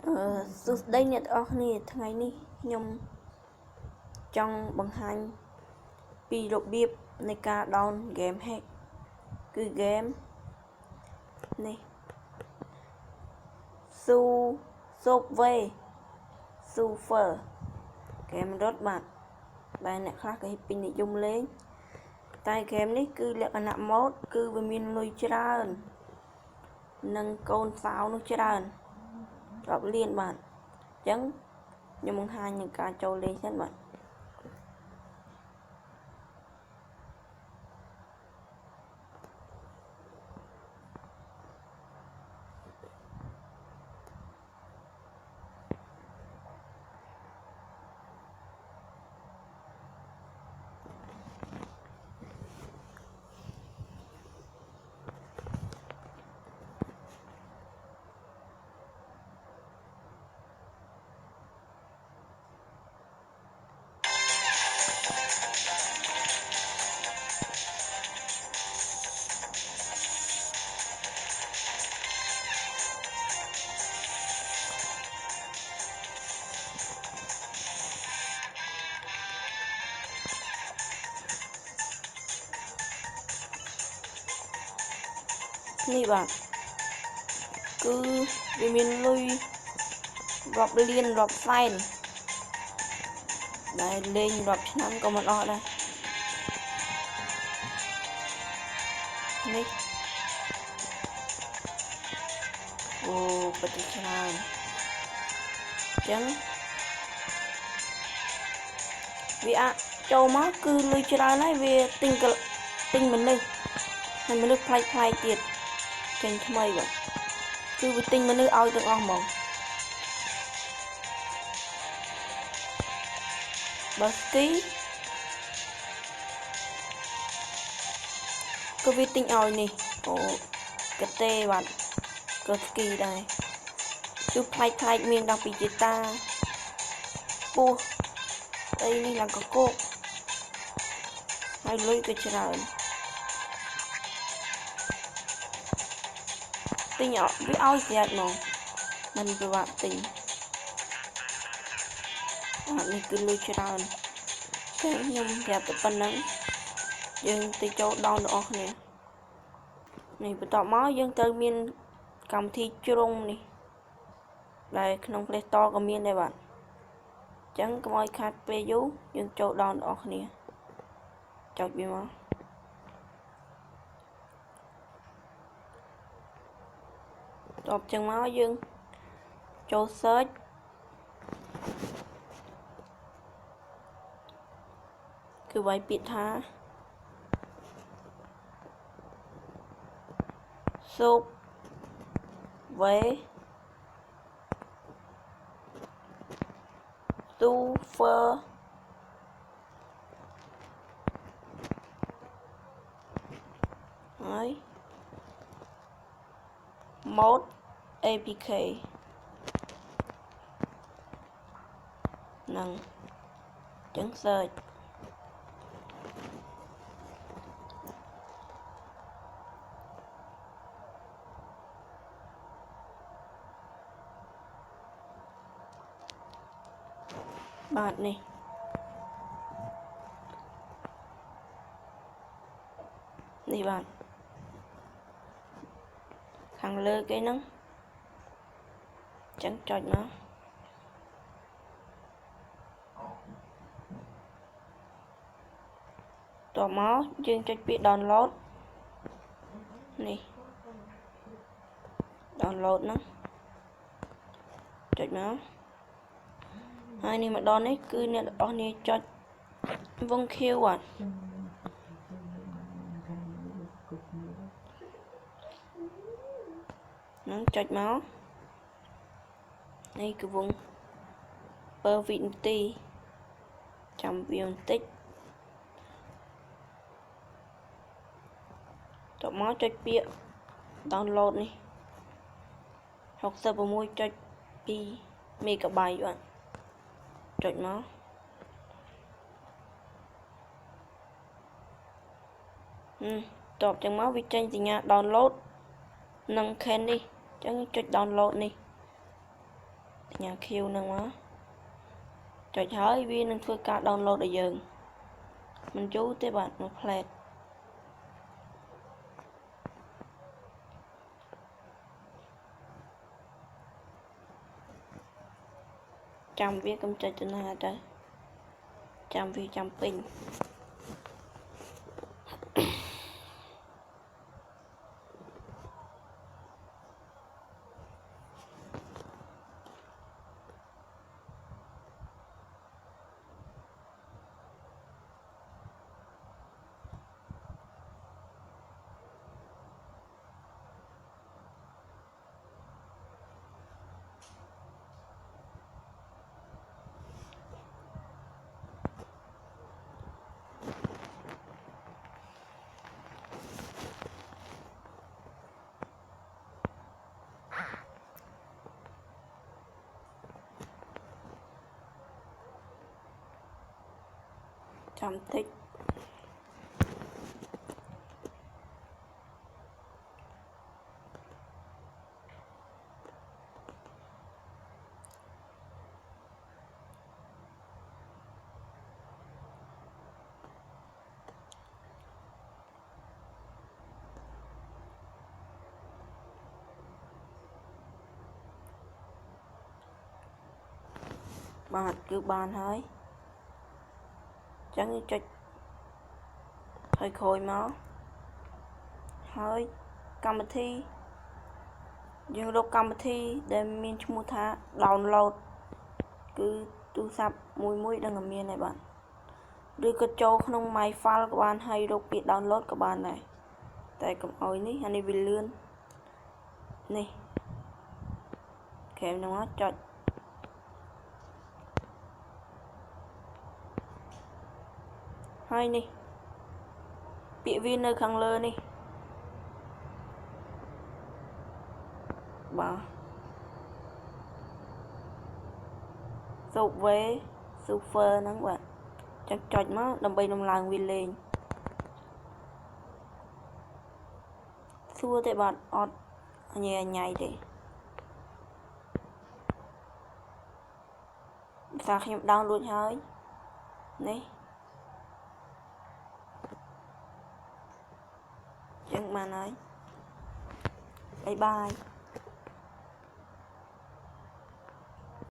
សួស្តីអ្នកទាំងអស់គ្នាថ្ងៃនេះខ្ញុំចង់បង្ហាញពីរបៀបនៃការ down game hack គឺ game នេះ Subway Surfer ហ្គេមរត់បាទដែលអ្នកខ្លះគេពេញនិយមលេងតែហ្គេមនេះគឺលក្ខណៈម៉ូដគឺវាមានលុយច្រើននិងកូនសោនោះច្រើនរាប់លានបាទអញ្ចឹងខ្ញុំបង្ហាញនឹងការចូលលេងសិនបាទនេះបាទគឺវាមានលុយរាប់លានរាប់សែនដែលលេងរាប់ឆ្នាំក៏មិនអស់ដែរនេះអូពិតជាច្រើនអញ្ចឹងវាអាចចូលមកគឺលុយច្រើនហើយវាទិញមនុស្សហើយមនុស្សផ្លែកទៀតចេញថ្មីបាទគឺវាទិញមនុស្សឲ្យទាំងអស់ហ្មងបើស្គីក៏វាទិញឲ្យនេះអូកាទេបាទក៏ស្គីដែរគឺផ្លែកមានដល់ពីជាតាពោះអីនេះឡើងកកហើយលុយក៏ច្រើនទិញវាឲ្យស្រាប់ហ្មងមិនពិបាកទិញនេះគឺលុយច្រើនតែខ្ញុំប្រាប់តែប៉ុណ្្នឹងយើងទៅចូលដោនទាំងអស់គ្នានេះបន្ទាប់មកយើងត្រូវមានកម្មវិធីជ្រុងនេះដែលក្នុង Play Store ក៏មានដែរបាទអញ្ចឹងកុំឲ្យខាតពេលយូរយើងចូលដោនទាំងអស់គ្នាចុចវាមកតបចឹងមកយើងចូល search គឺវាយពាក្យថា Subway Surfer ហើយ Mode APK នឹងចឹង searchបាទនេះបាទខាងលើគេហ្នឹងចឹងចុចមកតោះមកយើងចុចពាក្យ download នេះ download ហ្នឹងចុចមកហើយនេះម្ដងនេះគឺអ្នកទាំងអស់គ្នាចុចវង Q បាទនឹងចុចមកនេះគឺវងper វិនាទីចាំវាបន្តិចតោះមកចុចពាក្យ download នេះ 66.2 MB បាទចុចមកតបចឹងមកវាចេញសញ្ញា download និង Candy ចឹងចុច download នេះ nhà kêu nâng á trời hỏi viên nâng phơi cả download để dừng mình chú tới bạn một plate trăm viết cầm chơi trên hai trời trăm vi trăm pin trăm thích bạn cứ bàn hơi chẳng như cho hơi khôi máu hơi cầm thi nhưng lúc cầm thi để mình mua thả download cứ tu sắp mũi đang ở miền này bạn đưa cái châu không máy file của bạn hay đọc bị download của bạn này tại cầm ôi ní anh đi bị lươn nè kèm nó cho hai nè bị viên nơi khăn lơ nè bà sụp về super nắng bạn chắc chọt má đầm bay đầm làng viên lên xua tại bạn ọt nhẹ nhảy để sao khi download hơi nè chẳng mà nói bye bye